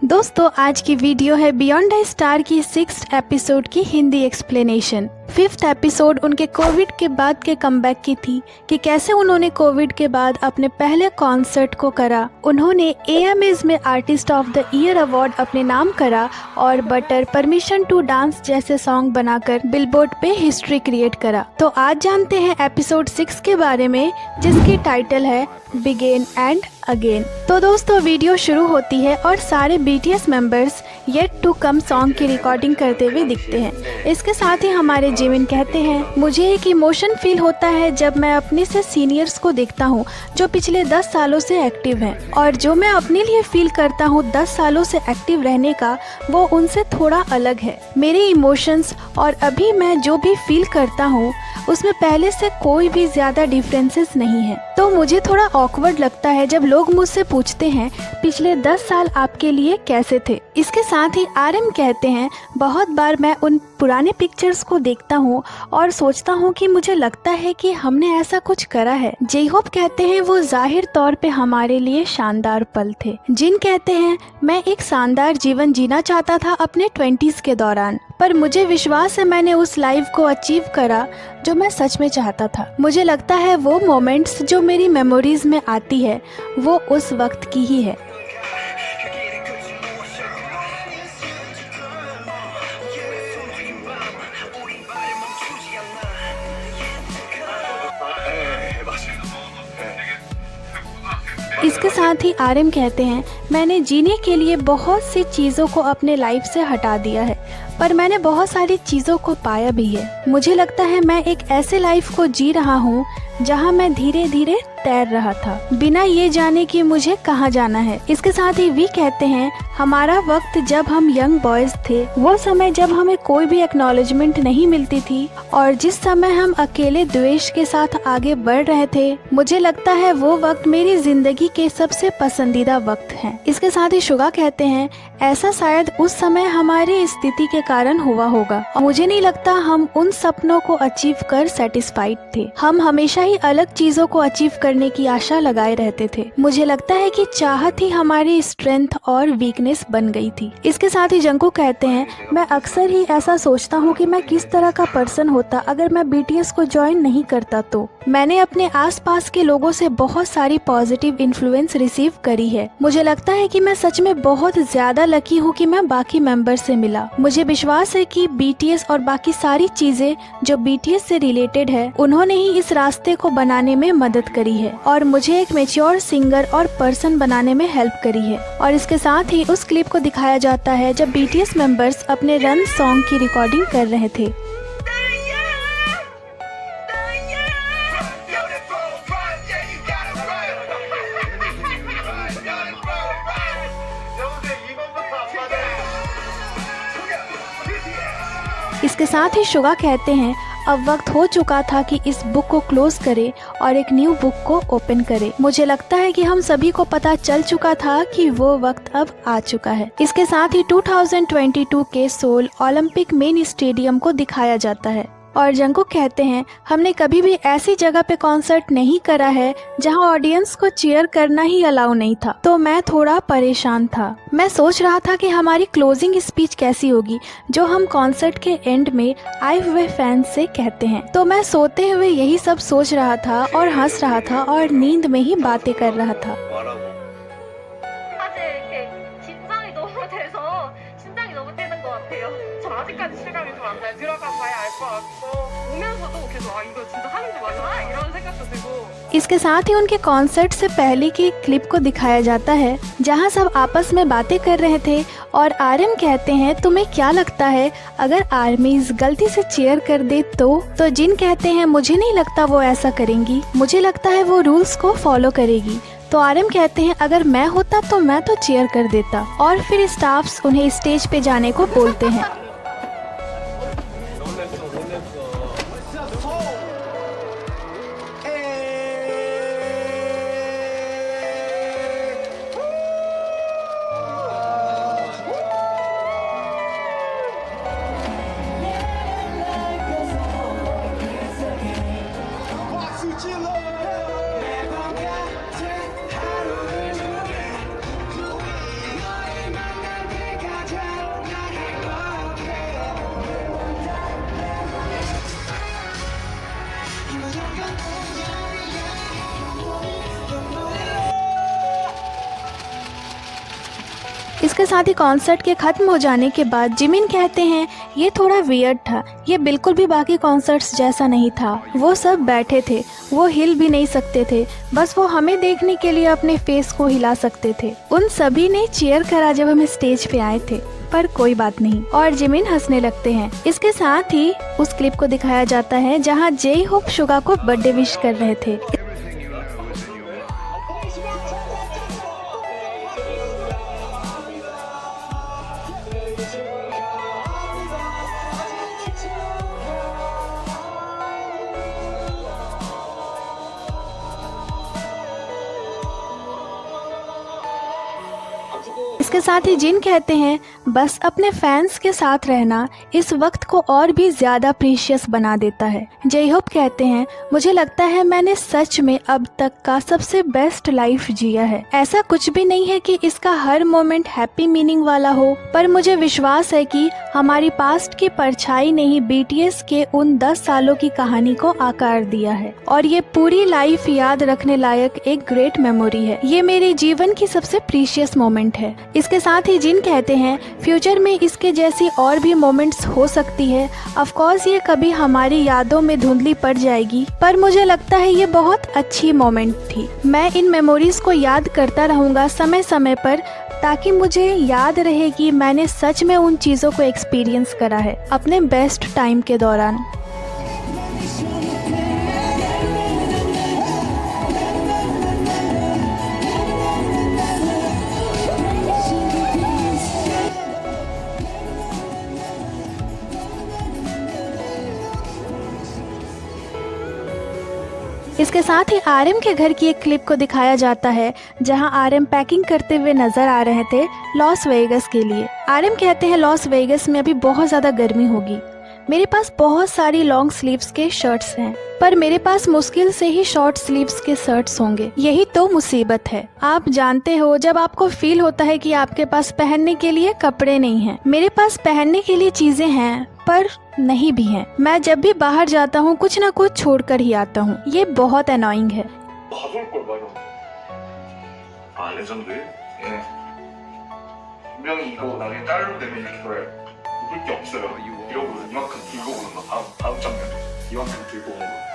दोस्तों आज की वीडियो है बियॉन्ड द स्टार की 6th एपिसोड की हिंदी एक्सप्लेनेशन। 5th एपिसोड उनके कोविड के बाद के कमबैक की थी कि कैसे उन्होंने कोविड के बाद अपने पहले कॉन्सर्ट को करा। उन्होंने AMAs में artist of the year award अपने नाम करा और बटर, परमिशन टू डांस जैसे सॉन्ग बनाकर बिलबोर्ड पे हिस्ट्री क्रिएट करा। तो आज जानते हैं एपिसोड 6 के बारे में, जिसकी टाइटल है बिगिन एंड अगेन। तो दोस्तों वीडियो शुरू होती है और सारे BTS members yet to come song की रिकॉर्डिंग करते हुए दिखते हैं। इसके साथ ही हमारे जिमिन कहते हैं, मुझे एक इमोशन फील होता है जब मैं अपने से सीनियर्स को देखता हूँ जो पिछले 10 सालों से एक्टिव हैं, और जो मैं अपने लिए फील करता हूँ 10 सालों से एक्टिव रहने का, वो उनसे थोड़ा अलग है। मेरे इमोशंस और अभी मैं जो भी फील करता हूँ उसमें पहले से कोई भी ज्यादा डिफरेंसेस नहीं है। तो मुझे थोड़ा ऑकवर्ड लगता है जब लोग मुझसे पूछते हैं पिछले 10 साल आपके लिए कैसे थे। इसके साथ ही RM कहते हैं, बहुत बार मैं उन पुराने पिक्चर्स को देखता हूँ और सोचता हूँ कि मुझे लगता है कि हमने ऐसा कुछ करा है। J-Hope कहते हैं, वो जाहिर तौर पे हमारे लिए शानदार पल थे। जिन कहते हैं, मैं एक शानदार जीवन जीना चाहता था अपने 20s के दौरान, पर मुझे विश्वास है मैंने उस लाइफ को अचीव करा जो मैं सच में चाहता था। मुझे लगता है वो मोमेंट्स जो मेरी मेमोरीज में आती है वो उस वक्त की ही है। इसके साथ ही RM कहते हैं, मैंने जीने के लिए बहुत सी चीज़ों को अपने लाइफ से हटा दिया है, पर मैंने बहुत सारी चीज़ों को पाया भी है। मुझे लगता है मैं एक ऐसे लाइफ को जी रहा हूँ जहाँ मैं धीरे धीरे तैर रहा था, बिना ये जाने कि मुझे कहाँ जाना है। इसके साथ ही वी कहते हैं, हमारा वक्त जब हम यंग बॉयज थे, वो समय जब हमें कोई भी एक्नॉलेजमेंट नहीं मिलती थी और जिस समय हम अकेले द्वेष के साथ आगे बढ़ रहे थे, मुझे लगता है वो वक्त मेरी जिंदगी के सबसे पसंदीदा वक्त है। इसके साथ ही शुगा कहते हैं, ऐसा शायद उस समय हमारी स्थिति के कारण हुआ होगा और मुझे नहीं लगता हम उन सपनों को अचीव कर सेटिस्फाइड थे। हम हमेशा ही अलग चीजों को अचीव करने की आशा लगाए रहते थे। मुझे लगता है कि चाहत ही हमारी स्ट्रेंथ और वीकनेस बन गई थी। इसके साथ ही जंगकुक कहते हैं, मैं अक्सर ही ऐसा सोचता हूँ कि मैं किस तरह का पर्सन होता अगर मैं BTS को ज्वाइन नहीं करता। तो मैंने अपने आसपास के लोगों से बहुत सारी पॉजिटिव इन्फ्लुएंस रिसीव करी है। मुझे लगता है कि मैं सच में बहुत ज्यादा लकी हूँ कि मैं बाकी मेंबर से मिला। मुझे विश्वास है कि BTS और बाकी सारी चीजें जो BTS से रिलेटेड है, उन्होंने ही इस रास्ते को बनाने में मदद करी है और मुझे एक मैच्योर सिंगर और पर्सन बनाने में हेल्प करी है। और इसके साथ ही उस क्लिप को दिखाया जाता है जब BTS मेंबर्स अपने रन सॉन्ग की रिकॉर्डिंग कर रहे थे। इसके साथ ही शुगा कहते हैं, अब वक्त हो चुका था कि इस बुक को क्लोज करे और एक न्यू बुक को ओपन करे। मुझे लगता है कि हम सभी को पता चल चुका था कि वो वक्त अब आ चुका है। इसके साथ ही 2022 के सोल ओलंपिक मेन स्टेडियम को दिखाया जाता है और जंगकुक कहते हैं, हमने कभी भी ऐसी जगह पे कॉन्सर्ट नहीं करा है जहां ऑडियंस को चीयर करना ही अलाउ नहीं था। तो मैं थोड़ा परेशान था। मैं सोच रहा था कि हमारी क्लोजिंग स्पीच कैसी होगी जो हम कॉन्सर्ट के एंड में आए हुए फैंस से कहते हैं। तो मैं सोते हुए यही सब सोच रहा था और हंस रहा था और नींद में ही बातें कर रहा था। 아직까지 실감이 잘 안 나요. 들어가 봐야 알 것 같고 오면서도 계속 이거 진짜 하는지 맞나? 이런 생각도 들고। इसके साथ ही उनके कॉन्सर्ट से पहले की क्लिप को दिखाया जाता है जहां सब आपस में बातें कर रहे थे और RM कहते हैं, तुम्हें क्या लगता है अगर आर्मीज गलती से चीयर कर दे तो जिन कहते हैं, मुझे नहीं लगता वो ऐसा करेंगी, मुझे लगता है वो रूल्स को फॉलो करेगी। तो RM कहते हैं, अगर मैं होता तो मैं तो चीयर कर देता। और फिर स्टाफ्स उन्हें स्टेज पे जाने को बोलते हैं। इसके साथ ही कॉन्सर्ट के खत्म हो जाने के बाद जिमिन कहते हैं ये थोड़ा वियर्ड था, ये बिल्कुल भी बाकी कॉन्सर्ट्स जैसा नहीं था। वो सब बैठे थे, वो हिल भी नहीं सकते थे, बस वो हमें देखने के लिए अपने फेस को हिला सकते थे। उन सभी ने चीयर करा जब हम स्टेज पे आए थे, पर कोई बात नहीं, और जिमिन हंसने लगते हैं। इसके साथ ही उस क्लिप को दिखाया जाता है जहां जे होप सुगा को बर्थडे विश कर रहे थे। इसके साथ ही जिन कहते हैं बस अपने फैंस के साथ रहना इस वक्त को और भी ज्यादा प्रीशियस बना देता है। जयहोप कहते हैं मुझे लगता है मैंने सच में अब तक का सबसे बेस्ट लाइफ जिया है। ऐसा कुछ भी नहीं है कि इसका हर मोमेंट हैप्पी मीनिंग वाला हो, पर मुझे विश्वास है कि हमारी पास्ट की परछाई ने ही बीटीएस के उन 10 सालों की कहानी को आकार दिया है, और ये पूरी लाइफ याद रखने लायक एक ग्रेट मेमोरी है। ये मेरे जीवन की सबसे प्रीशियस मोमेंट है। इसके साथ ही जिन कहते हैं फ्यूचर में इसके जैसी और भी मोमेंट्स हो सकती है। ऑफ कोर्स ये कभी हमारी यादों में धुंधली पड़ जाएगी, पर मुझे लगता है ये बहुत अच्छी मोमेंट थी। मैं इन मेमोरीज को याद करता रहूंगा समय समय पर, ताकि मुझे याद रहे कि मैंने सच में उन चीज़ों को एक्सपीरियंस करा है अपने बेस्ट टाइम के दौरान। इसके साथ ही आरएम के घर की एक क्लिप को दिखाया जाता है जहां आरएम पैकिंग करते हुए नजर आ रहे थे लॉस वेगस के लिए। आरएम कहते हैं लॉस वेगस में अभी बहुत ज़्यादा गर्मी होगी, मेरे पास बहुत सारी लॉन्ग स्लीव्स के शर्ट्स हैं, पर मेरे पास मुश्किल से ही शॉर्ट स्लीव्स के शर्ट्स होंगे, यही तो मुसीबत है। आप जानते हो जब आपको फील होता है कि आपके पास पहनने के लिए कपड़े नहीं हैं। मेरे पास पहनने के लिए चीजें हैं पर नहीं भी हैं। मैं जब भी बाहर जाता हूँ कुछ न कुछ छोड़ कर ही आता हूँ, ये बहुत अनोइंग है। 아, 레전드? 예. 분명히 이거 나중에 딸로 되면 이렇게 거예요. 입을 게 없어요. 이러고 이만큼 들고 오는 거. 다음 장면. 이만큼 들고 오는 거.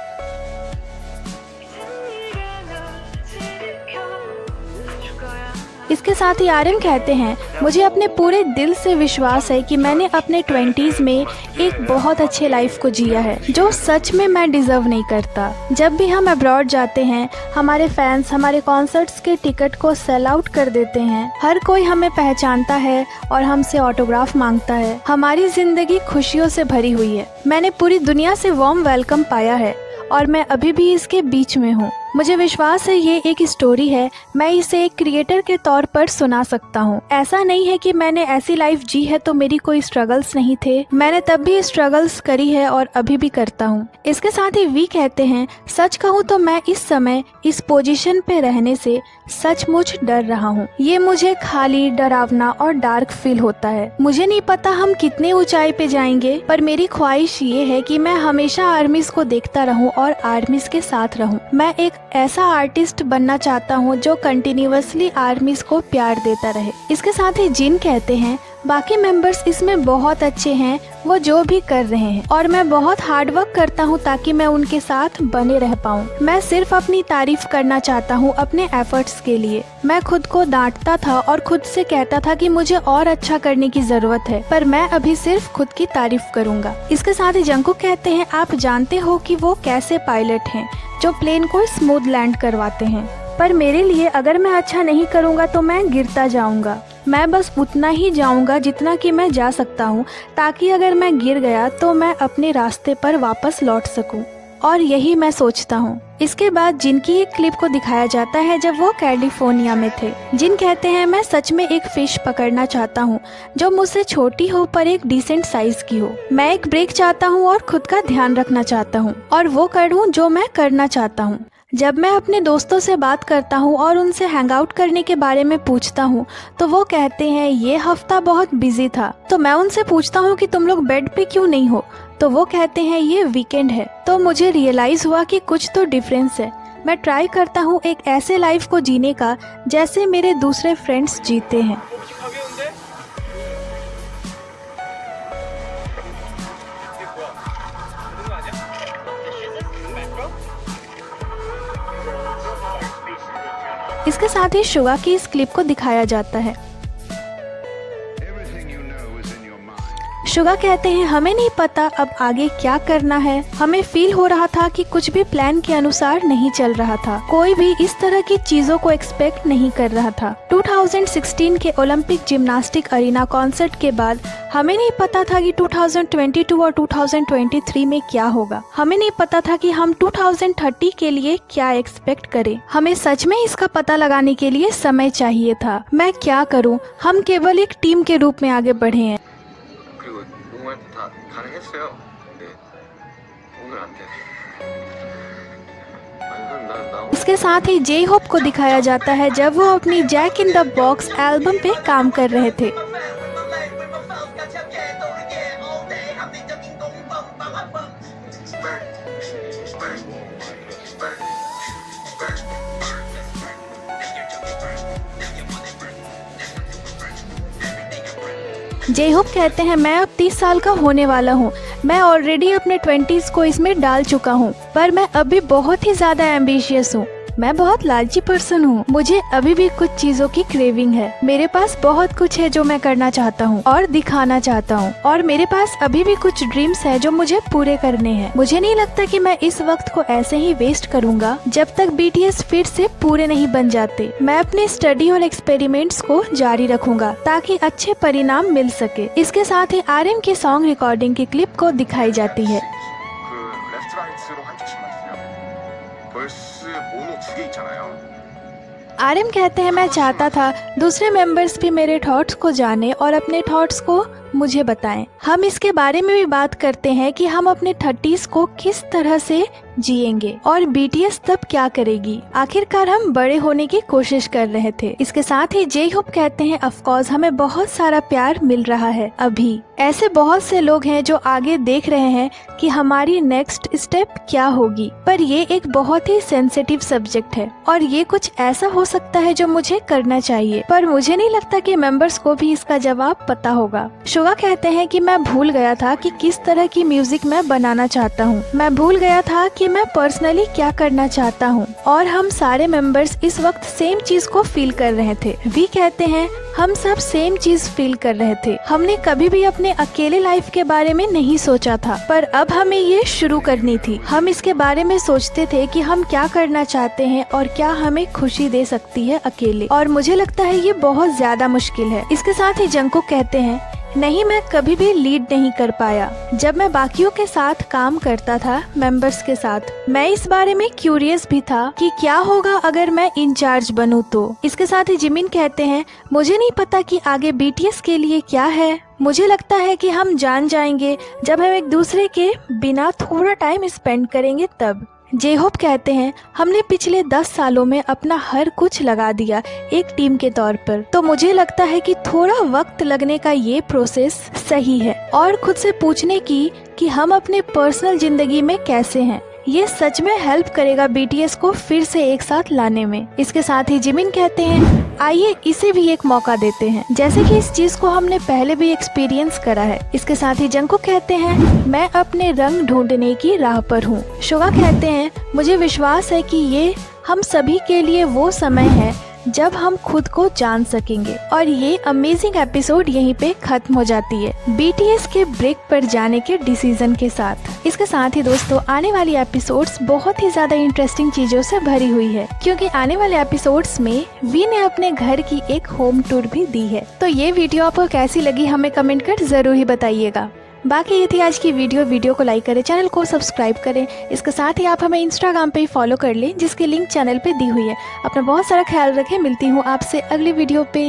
इसके साथ ही आरएम कहते हैं मुझे अपने पूरे दिल से विश्वास है कि मैंने अपने 20s में एक बहुत अच्छे लाइफ को जिया है जो सच में मैं डिजर्व नहीं करता। जब भी हम अब्रॉड जाते हैं हमारे फैंस हमारे कॉन्सर्ट्स के टिकट को सेल आउट कर देते हैं। हर कोई हमें पहचानता है और हमसे ऑटोग्राफ मांगता है। हमारी जिंदगी खुशियों से भरी हुई है। मैंने पूरी दुनिया से वार्म वेलकम पाया है और मैं अभी भी इसके बीच में हूँ। मुझे विश्वास है ये एक स्टोरी है, मैं इसे एक क्रिएटर के तौर पर सुना सकता हूँ। ऐसा नहीं है कि मैंने ऐसी लाइफ जी है तो मेरी कोई स्ट्रगल्स नहीं थे, मैंने तब भी स्ट्रगल्स करी है और अभी भी करता हूँ। इसके साथ ही वी कहते हैं सच कहूँ तो मैं इस समय इस पोजीशन पे रहने से सचमुच डर रहा हूँ। ये मुझे खाली, डरावना और डार्क फील होता है। मुझे नहीं पता हम कितने ऊंचाई पे जाएंगे, पर मेरी ख्वाहिश ये है कि मैं हमेशा आर्मीज को देखता रहूँ और आर्मीज के साथ रहूँ। मैं एक ऐसा आर्टिस्ट बनना चाहता हूँ जो कंटिन्यूअसली आर्मीज को प्यार देता रहे। इसके साथ ही जिन कहते हैं बाकी मेंबर्स इसमें बहुत अच्छे हैं, वो जो भी कर रहे हैं, और मैं बहुत हार्ड वर्क करता हूँ ताकि मैं उनके साथ बने रह पाऊँ। मैं सिर्फ अपनी तारीफ करना चाहता हूँ अपने एफर्ट्स के लिए। मैं खुद को डांटता था और खुद से कहता था कि मुझे और अच्छा करने की जरूरत है, पर मैं अभी सिर्फ खुद की तारीफ करूँगा। इसके साथ ही जंगकुक कहते हैं आप जानते हो कि वो कैसे पायलट हैं जो प्लेन को स्मूथ लैंड करवाते हैं, पर मेरे लिए अगर मैं अच्छा नहीं करूँगा तो मैं गिरता जाऊँगा। मैं बस उतना ही जाऊंगा जितना कि मैं जा सकता हूँ, ताकि अगर मैं गिर गया तो मैं अपने रास्ते पर वापस लौट सकूं। और यही मैं सोचता हूँ। इसके बाद जिनकी एक क्लिप को दिखाया जाता है जब वो कैलिफोर्निया में थे। जिन कहते हैं मैं सच में एक फिश पकड़ना चाहता हूँ जो मुझसे छोटी हो पर एक डिसेंट साइज की हो। मैं एक ब्रेक चाहता हूँ और खुद का ध्यान रखना चाहता हूँ और वो करूँ जो मैं करना चाहता हूँ। जब मैं अपने दोस्तों से बात करता हूँ और उनसे हैंग आउट करने के बारे में पूछता हूँ तो वो कहते हैं ये हफ्ता बहुत बिजी था। तो मैं उनसे पूछता हूँ कि तुम लोग बेड पे क्यों नहीं हो, तो वो कहते हैं ये वीकेंड है। तो मुझे रियलाइज हुआ कि कुछ तो डिफरेंस है। मैं ट्राई करता हूँ एक ऐसे लाइफ को जीने का जैसे मेरे दूसरे फ्रेंड्स जीते हैं। इसके साथ ही सुगा की इस क्लिप को दिखाया जाता है। सुगा कहते हैं हमें नहीं पता अब आगे क्या करना है, हमें फील हो रहा था कि कुछ भी प्लान के अनुसार नहीं चल रहा था, कोई भी इस तरह की चीजों को एक्सपेक्ट नहीं कर रहा था। 2016 के ओलंपिक जिम्नास्टिक अरीना कॉन्सर्ट के बाद हमें नहीं पता था कि 2022 और 2023 में क्या होगा, हमें नहीं पता था कि हम 2030 के लिए क्या एक्सपेक्ट करें। हमें सच में इसका पता लगाने के लिए समय चाहिए था। मैं क्या करूं, हम केवल एक टीम के रूप में आगे बढ़े हैं। 공부할 때 다 가능했어요. 근데 오늘 안 돼. इसके साथ ही जे होप को दिखाया जाता है जब वो अपनी Jack in the Box album पे काम कर रहे थे। जे होप कहते हैं मैं अब 30 साल का होने वाला हूँ, मैं ऑलरेडी अपने 20s को इसमें डाल चुका हूँ, पर मैं अभी बहुत ही ज्यादा एम्बिशियस हूँ। मैं बहुत लालची पर्सन हूँ, मुझे अभी भी कुछ चीजों की क्रेविंग है। मेरे पास बहुत कुछ है जो मैं करना चाहता हूँ और दिखाना चाहता हूँ, और मेरे पास अभी भी कुछ ड्रीम्स है जो मुझे पूरे करने हैं। मुझे नहीं लगता कि मैं इस वक्त को ऐसे ही वेस्ट करूँगा जब तक BTS फिर से पूरे नहीं बन जाते। मैं अपने स्टडी और एक्सपेरिमेंट्स को जारी रखूंगा ताकि अच्छे परिणाम मिल सके। इसके साथ ही RM के सॉन्ग रिकॉर्डिंग की क्लिप को दिखाई जाती है। RM कहते हैं मैं चाहता था दूसरे मेंबर्स भी मेरे थॉट्स को जाने और अपने थॉट्स को मुझे बताएं। हम इसके बारे में भी बात करते हैं कि हम अपने 30s को किस तरह से जिएंगे और BTS तब क्या करेगी। आखिरकार हम बड़े होने की कोशिश कर रहे थे। इसके साथ ही जे होप कहते हैं ऑफ कोर्स हमें बहुत सारा प्यार मिल रहा है। अभी ऐसे बहुत से लोग हैं जो आगे देख रहे हैं कि हमारी नेक्स्ट स्टेप क्या होगी, पर ये एक बहुत ही सेंसिटिव सब्जेक्ट है और ये कुछ ऐसा हो सकता है जो मुझे करना चाहिए, पर मुझे नहीं लगता कि मेंबर्स को भी इसका जवाब पता होगा। सुगा कहते हैं कि मैं भूल गया था कि किस तरह की म्यूजिक मैं बनाना चाहता हूँ, मैं भूल गया था कि मैं पर्सनली क्या करना चाहता हूँ, और हम सारे मेंबर्स इस वक्त सेम चीज को फील कर रहे थे। वी कहते हैं हम सब सेम चीज फील कर रहे थे। हमने कभी भी अपने अकेले लाइफ के बारे में नहीं सोचा था, पर अब हमें ये शुरू करनी थी। हम इसके बारे में सोचते थे कि हम क्या करना चाहते हैं और क्या हमें खुशी दे सकती है अकेले, और मुझे लगता है ये बहुत ज्यादा मुश्किल है। इसके साथ ही जंगकुक कहते हैं नहीं, मैं कभी भी लीड नहीं कर पाया जब मैं बाकियों के साथ काम करता था, मेंबर्स के साथ। मैं इस बारे में क्यूरियस भी था कि क्या होगा अगर मैं इंचार्ज बनूं तो। इसके साथ ही जिमिन कहते हैं मुझे नहीं पता कि आगे BTS के लिए क्या है। मुझे लगता है कि हम जान जाएंगे जब हम एक दूसरे के बिना थोड़ा टाइम स्पेंड करेंगे तब। जे होप कहते हैं हमने पिछले 10 सालों में अपना हर कुछ लगा दिया एक टीम के तौर पर, तो मुझे लगता है कि थोड़ा वक्त लगने का ये प्रोसेस सही है, और खुद से पूछने की कि हम अपने पर्सनल जिंदगी में कैसे हैं, ये सच में हेल्प करेगा BTS को फिर से एक साथ लाने में। इसके साथ ही जिमिन कहते हैं आइए इसे भी एक मौका देते हैं, जैसे कि इस चीज को हमने पहले भी एक्सपीरियंस करा है। इसके साथ ही जंगकुक कहते हैं मैं अपने रंग ढूंढने की राह पर हूँ। सुगा कहते हैं मुझे विश्वास है कि ये हम सभी के लिए वो समय है जब हम खुद को जान सकेंगे। और ये अमेजिंग एपिसोड यहीं पे खत्म हो जाती है BTS के ब्रेक पर जाने के डिसीजन के साथ। इसके साथ ही दोस्तों आने वाली एपिसोड्स बहुत ही ज्यादा इंटरेस्टिंग चीजों से भरी हुई है, क्योंकि आने वाले एपिसोड्स में वी ने अपने घर की एक होम टूर भी दी है। तो ये वीडियो आपको कैसी लगी हमें कमेंट कर जरूर ही बताइएगा। बाकी ये थी आज की वीडियो को लाइक करें, चैनल को सब्सक्राइब करें। इसके साथ ही आप हमें इंस्टाग्राम पे फॉलो कर लें, जिसकी लिंक चैनल पे दी हुई है। अपना बहुत सारा ख्याल रखें, मिलती हूँ आपसे अगली वीडियो पे।